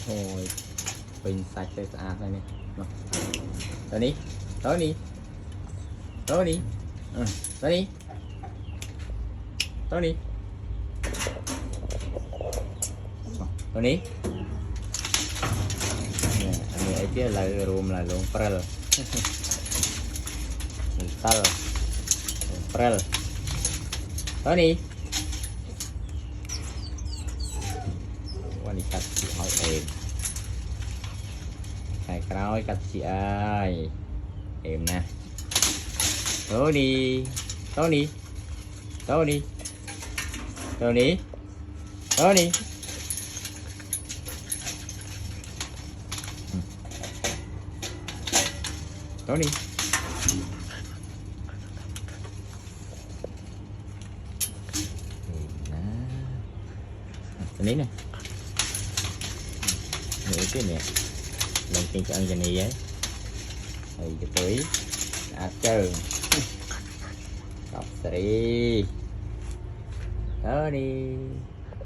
thôi bình sạch tới sạch này nè tới đi tới đi tới đi tới đi tới đi tới đi ini aja là room là luôn prel tal prel tới đi wanita chị hỏi em cái nói cắt chị ơi em nè tới đi tới đi tới đi tới đi tới đi tới đi cái này nữa cái nè lần tiền cho ăn cái này ấy thì cái túi trơn cọc đi đó đi